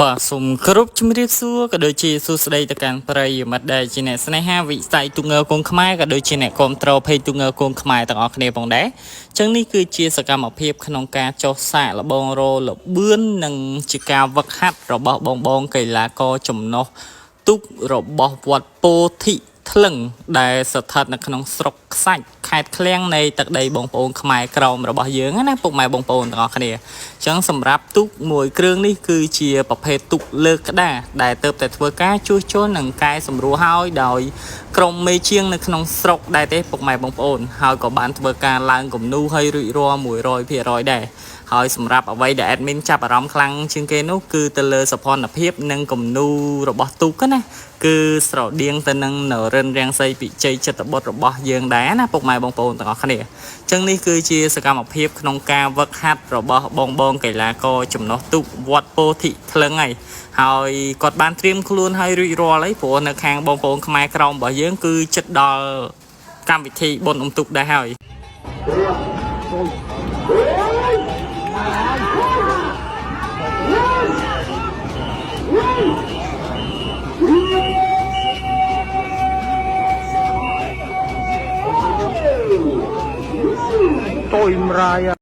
បាទសូមគោរពជំរាបសួរក៏ដូចជាសួស្តីទៅកាន់ប្រិយមិត្តដែលជាអ្នកស្នេហាវិស័យទូងើកូនខ្មែរក៏ដូចជាអ្នកគ្រប់គ្រងភេទទូងើកូនខ្មែរទាំងអស់គ្នាផងដែរអញ្ចឹងនេះគឺជាសកម្មភាពក្នុងការចុះសាកល្បងរលបឿននិងជាការវឹកហាត់របស់បងកីឡាករចំណុះទូករបស់វត្តពោធិថ្លឹងដែលស្ថិតនៅក្នុងស្រុកខ្សាច់ខេត្តឃ្លាំងនៃទឹកដីបងប្អូនខ្មែរក្រមរបស់យើងណាពុកម៉ែបងប្អូនទាំងអស់គ្នាអញ្ចឹងសម្រាប់ទូកមួយគ្រឿងនេះគឺជាប្រភេទទូកលើកក្តារដែលទៅតែធ្វើការជួសជុលនិងកែសម្រួលហើយដោយក្រុមមេជាងនៅក្នុងស្រុកដែរទេពុកម៉ែបងប្អូនហើយក៏បានធ្វើការឡើងគំនូឲ្យរួចរាល់ 100% ដែរហើយសម្រាប់អ្វីដែល admin ចាប់អារម្មណ៍ខ្លាំងជាងគេនោះគឺទៅលើសោភ័ណភាពនិងគំនូរបស់ទូកណាគឺស្រដៀងទៅនឹងនរិនរាំងសីពិជ័យចិត្តបុត្ររបស់យើងដែរណាពុកម៉ែបងប្អូនទាំងអស់គ្នាអញ្ចឹងនេះគឺជាសកម្មភាពក្នុងការវឹកហាត់របស់បងកីឡាករចំណុះទូកវត្តពោធិថ្លឹងហើយគាត់បានត្រៀមខ្លួនឲ្យរួចរាល់ហើយព្រោះនៅខាងបងប្អូនខ្មែរក្រមរបស់យើងគឺចិត្តដល់កម្មវិធីបុណ្យអុំទូកដែរហើយtôi mrai